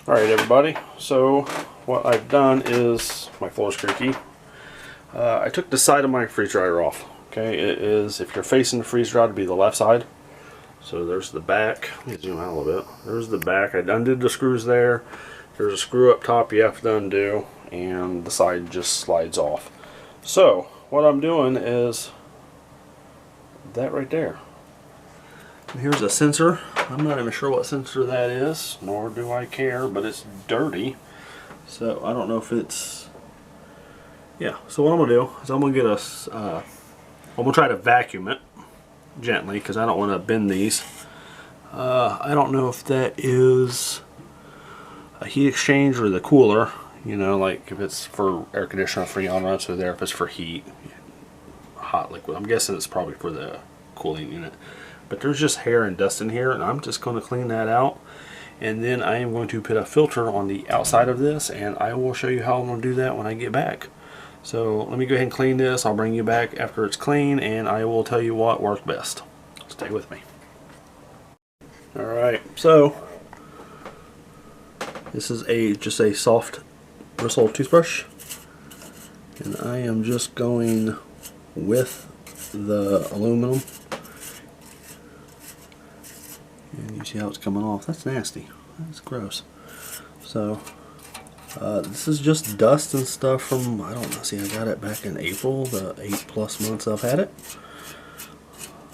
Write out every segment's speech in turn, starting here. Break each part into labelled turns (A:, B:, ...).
A: Alright everybody, so what I've done is, my floor's creaky, I took the side of my freeze dryer off. Okay, it is, if you're facing the freeze dryer, to be the left side. So there's the back. Let me zoom out a little bit. There's the back. I undid the screws there. There's a screw up top you have to undo, and the side just slides off. So what I'm doing is that right there. And here's a sensor. I'm not even sure what sensor that is, nor do I care, but it's dirty. So I don't know if it's, yeah. So what I'm gonna do is I'm gonna get I'm gonna try to vacuum it gently because I don't want to bend these. I don't know if that is a heat exchanger or the cooler. You know, like if it's for air conditioner, Freon runs through there. If it's for heat, hot liquid. I'm guessing it's probably for the cooling unit. But there's just hair and dust in here, and I'm just going to clean that out. And then I am going to put a filter on the outside of this, and I will show you how I'm going to do that when I get back. So let me go ahead and clean this. I'll bring you back after it's clean, and I will tell you what worked best. Stay with me. Alright, so this is just a soft bristle toothbrush, and I am just going with the aluminum. And you see how it's coming off. That's nasty. That's gross. So this is just dust and stuff from, I don't know, see, I got it back in April, the 8+ months I've had it.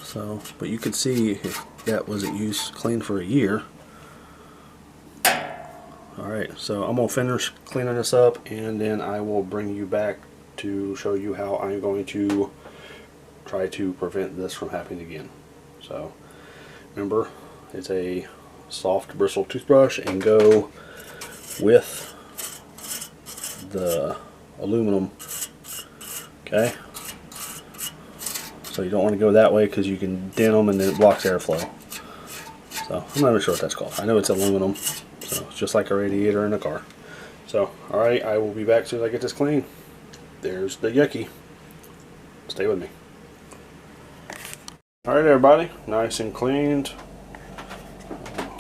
A: So, but you can see if that wasn't used clean for a year. Alright, so I'm going to finish cleaning this up, and then I will bring you back to show you how I'm going to try to prevent this from happening again. So remember, it's a soft bristle toothbrush, and go with the aluminum. Okay, so you don't want to go that way because you can dent them and then it blocks airflow. So I'm not even sure what that's called. I know it's aluminum, so it's just like a radiator in a car. So alright, I will be back as soon as I get this clean. There's the yucky. Stay with me. Alright everybody, nice and cleaned.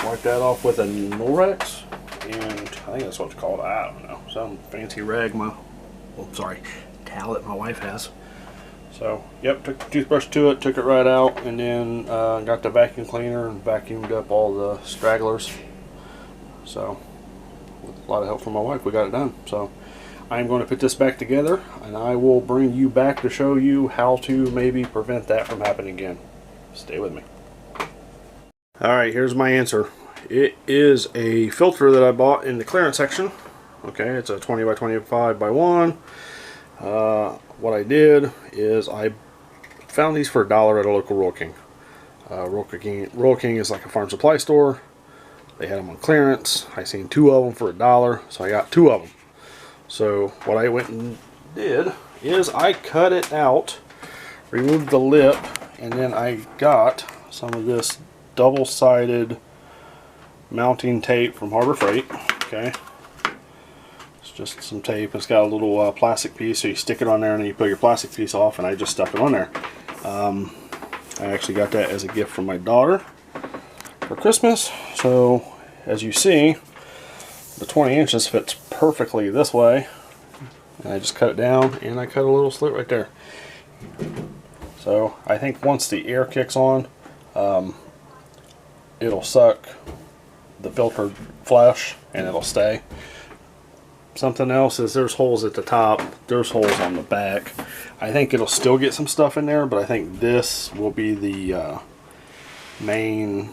A: Wipe that off with a Norwex, and I think that's what it's called. I don't know, some fancy rag towel that my wife has. So yep, took the toothbrush to it, took it right out, and then got the vacuum cleaner and vacuumed up all the stragglers. So with a lot of help from my wife, we got it done. So I'm going to put this back together, and I will bring you back to show you how to maybe prevent that from happening again. Stay with me. Alright, here's my answer. It is a filter that I bought in the clearance section. Okay, it's a 20 by 25 by 1. What I did is I found these for $1 at a local Rural King. Rural King is like a farm supply store. They had them on clearance. I seen 2 of them for $1, so I got 2 of them. So what I went and did is I cut it out, removed the lip, and then I got some of this double-sided mounting tape from Harbor Freight. Okay, it's just some tape. It's got a little plastic piece, so you stick it on there and then you put your plastic piece off, and I just stuck it on there. I actually got that as a gift from my daughter for Christmas. So as you see, the 20 inches fits perfectly this way, and I just cut it down, and I cut a little slit right there. So I think once the air kicks on, it'll suck the filtered flesh and it'll stay. Something else is there's holes at the top, there's holes on the back. I think it'll still get some stuff in there, but I think this will be the main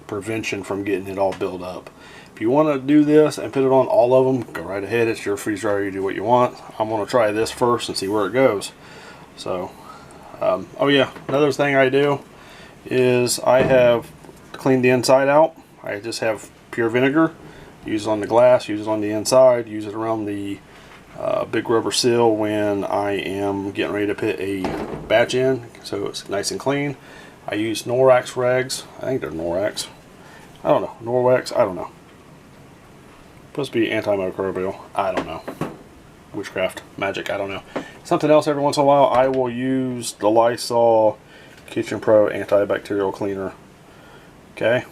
A: prevention from getting it all built up. If you want to do this and put it on all of them, go right ahead. It's your freeze dryer, you do what you want. I'm going to try this first and see where it goes. So oh yeah, another thing I do is I have cleaned the inside out. I just have pure vinegar, use it on the glass, use it on the inside, use it around the big rubber seal when I am getting ready to put a batch in, so it's nice and clean. I use Norwex rags. I think they're Norwex. I don't know. Norwex, I don't know. Supposed to be antimicrobial. I don't know. Witchcraft, magic, I don't know. Something else every once in a while, I will use the Lysol Kitchen Pro antibacterial cleaner. Okay.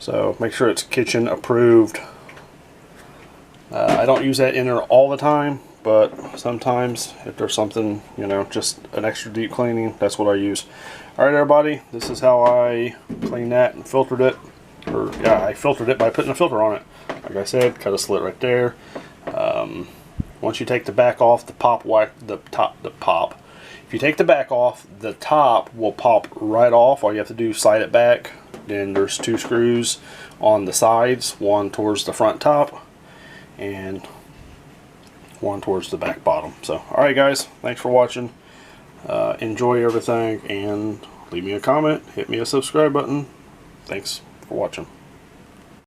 A: So make sure it's kitchen approved. I don't use that in there all the time, but sometimes if there's something, you know, just an extra deep cleaning, that's what I use. Alright everybody, this is how I cleaned that and filtered it. Or yeah, I filtered it by putting a filter on it. Like I said, cut a slit right there. Once you take the back off, if you take the back off, the top will pop right off. All you have to do is slide it back. Then there's 2 screws on the sides, one towards the front top and one towards the back bottom. So alright guys, thanks for watching. Enjoy everything and leave me a comment, hit me a subscribe button. Thanks for watching.